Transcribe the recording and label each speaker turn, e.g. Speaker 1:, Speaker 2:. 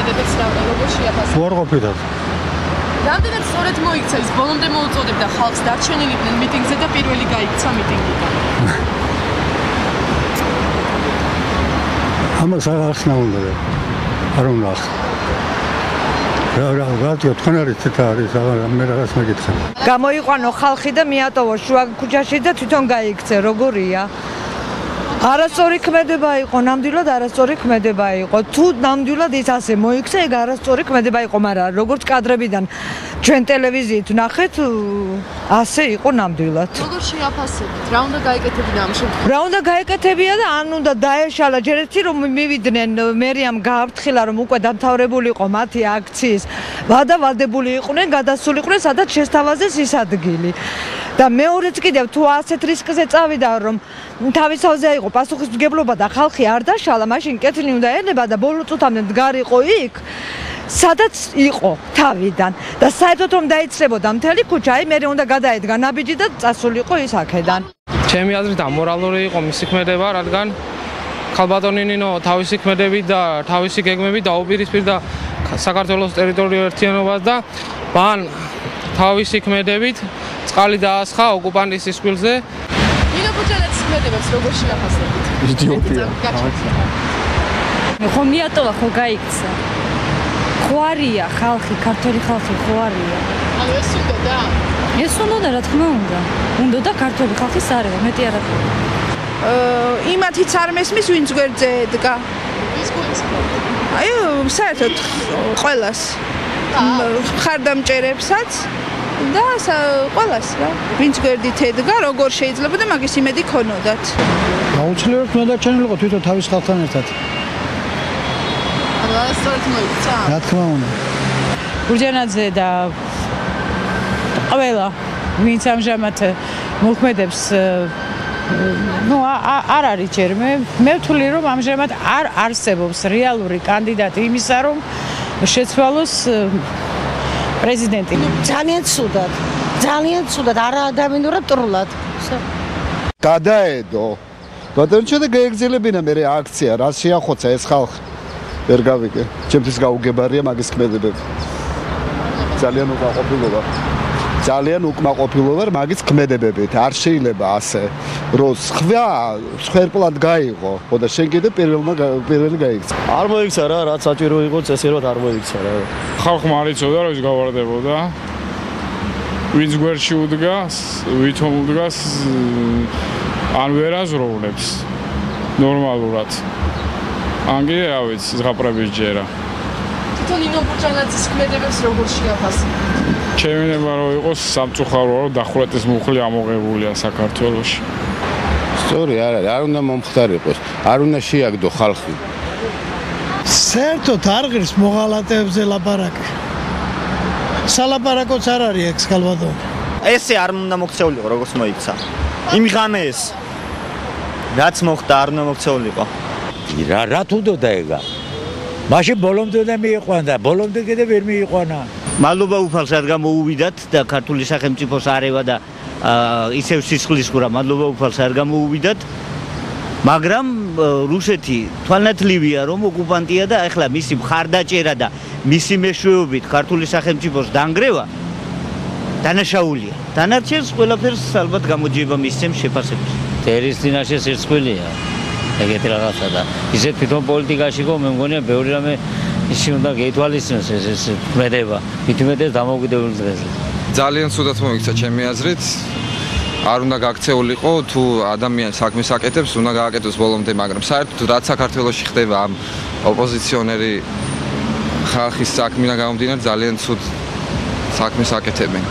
Speaker 1: მოქმედებებს როგორ შეაფასებთ?
Speaker 2: უარყოფითად.
Speaker 1: რამდენად სწორედ მოიქცა ის ბოლომდე მოუწოდებდა ხალხს დარჩენილიყვნენ მიტინგზე და პირველი გაიქცა მიტინგიდან?
Speaker 2: ამას ახსნა უნდა და არ უნდა ახსნა. რატო თქვენ არის ცეთა არის მე რაღაც მეკითხა.
Speaker 3: გამოიყვანო ხალხი და მიატოვო შუა ქუჩაში და თვითონ გაიქცე როგორია? არასწორი ქმედება იყო, ნამდვილად არასწორი ქმედება იყო. თუ ნამდვილად ის ასე მოიქცა, ეგ არასწორი ქმედება იყო, მაგრამ როგორც კადრებიდან ჩვენ ტელევიზიით ვნახეთ, ასე იყო ნამდვილად.
Speaker 1: როგორ შეაფასებთ? რა უნდა გაეკეთებინა ამ შემთხვევაში?
Speaker 3: რა უნდა გაეკეთებია და ან უნდა დაეშალა ჯერ ერთი რომ მივიდნენ მერიამ გააფრთხილა რომ უკვე დამთავრებული იყო მათი აქციის ვადებული იყვნენ, გადასულიყვნენ სადაც შესთავაზეს ის ადგილი. და მეორეც კიდევ თუ ასეთ რისკზე წავიდა რომ თავისთავზე იყო პასუხისმგებლობა და ხალხი არ დაშალა, მაშინ კეთილი უნდა ენება და ბოლო წუთამდე მდგარიყო იქ, სადაც იყო თავიდან და საერთოდ რომ დაიცლებოდა მთელი ქუჩა, აი მე უნდა გადაედგა ნაბიჯი და წასულიყო ის აქედან.
Speaker 4: ჩემი აზრით ამორალური იყო მისი ქმედება, რადგან ქალბატონი ნინო თავისი ქმედებით და თავისი გეგმებით დაუპირისპირდა საქართველოს ტერიტორიულ ერთიანობას და მან თავისი ქმედებით წყალი დაასხა ოკუპანტის სისხლზე.
Speaker 1: ნინო ბუჯანეთის ქმედებებს როგორ შეაფასებთ?
Speaker 2: იდიოტია.
Speaker 5: ხო მიატოვა, ხო გაიქცა. ხო არია ხალხი, ქართული ხალხი ხო არია.
Speaker 1: ანუ ეს უნდა და?
Speaker 5: ეს უნდა რა თქმა უნდა. უნდა და ქართული ხალხის არია, მეტი არა.
Speaker 6: იმათიც არ მესმის, ვინც გვერდზე ედგა.
Speaker 1: ის გულისხმობ.
Speaker 6: აი, საერთოდ ყველას. ხარდამჭერებსაც და ყველას რა. ვინც გვერდით ედგა, როგორ შეიძლება და მაგის იმედი ქონოდათ.
Speaker 2: აუცილებლად უნდა დარჩენილიყო თვითონ თავის ხალხთან ერთად.
Speaker 1: ანუ სწორედ მოიქცა?
Speaker 2: რა თქმა უნდა.
Speaker 7: ბურჯანაძე და ყველა ვინც ამჟამად მოქმედებს არ არის ჯერ მე ვთვლი რომ ამჟამად არ არსებობს რეალური კანდიდატი იმისა რომ შეცვალოს პრეზიდენტი.
Speaker 3: ძალიან ცუდად არა ადამიანურად ტრულად.
Speaker 8: გადაედო. ბატონჩა და გაეგზელებინა მე აქცია, რა შეახოცა ეს ხალხი. ვერ გავიგე. ჩემთვის გაუგებარია მაგის ქმედებები. ძალიან უკმაყოფილობა. ძალიან უკმაყოფილობა მაგის ქმედებებით. არ შეიძლება ასე. რომ სხვერპლად გაიღო. ხოდა შენ კიდე პირველი გაიქცა.
Speaker 9: არ მოიქცა რა, რაც საჭირო იყო წესიერად არ მოიქცა რა.
Speaker 4: ხალხმა არ იცოდა რომ ის გავარდებოდა. ვინც გვერდში უდგას, ვითომ უდგას ან ვერ აზროვნებს ნორმალურად. ანგი რა ვიცი, ზღაპრების ჯერა.
Speaker 1: თვითონ ნინო ბუჯანაძის ქმედებებს როგორ შეაფასებთ?
Speaker 4: ჩემი ნება რომ იყოს სამწუხარო რომ დახურეთის მუხლი ამოღებულია საქართველოში.
Speaker 8: სწორი არ არის, არ უნდა მომხდარიყოს, არ უნდა შეაგდო ხალხი.
Speaker 2: საერთოდ არ ღირს მოღალატეებზე ლაპარაკი. სალაპარაკოც არ არის ეს ქალბატონი.
Speaker 9: ესე არ უნდა მოქცეულიყო როგორც მოიქცა. იმ ღამეს რაც მოხდა არ უნდა მოქცეულიყო.
Speaker 10: რა თუდოდა ეგა? მაშინ ბოლომდე და მიიყვანა, ბოლომდე კიდე ვერ მიიყვანა.
Speaker 9: მადლობა უფალს რადგან მოუვიდათ და ქართული სახელმწიფოს არევა და ისევ სისხლის ყურა მადლობა უფალს რადგან მოუვიდათ. მაგრამ რუსეთი თვალნათლივია რომ ოკუპანტია და ახლა მისი მხარდაჭერა და მისი მეშვეობით ქართული სახელმწიფოს დანგრევა დანაშაულია. დანარჩენს ყველაფერს ალბათ გამოძიება მისცემს შეფასებას.
Speaker 10: ერის წინაშე სირცხვილია. ეგეთი რაღაცა და ისე თვითონ პოლიტიკაში ხო მე მგონია ბევრი რამე ისი უნდა გაითვალისწინოს ეს ქმედება. მithumetes დამოუკიდებელ დღეზე.
Speaker 11: ძალიან ცუდად მოიქცა ჩემი აზრით. არ უნდა გაქცეულიყო თუ ადამიანი საქმეს აკეთებს, უნდა გააკეთოს ბოლომდე, მაგრამ საერთოდ რაც საქართველოში ხდება ამ ოპოზიციონერი ხალხის საქმიდან გამომდინარე ძალიან ცუდ საქმეს აკეთებენ.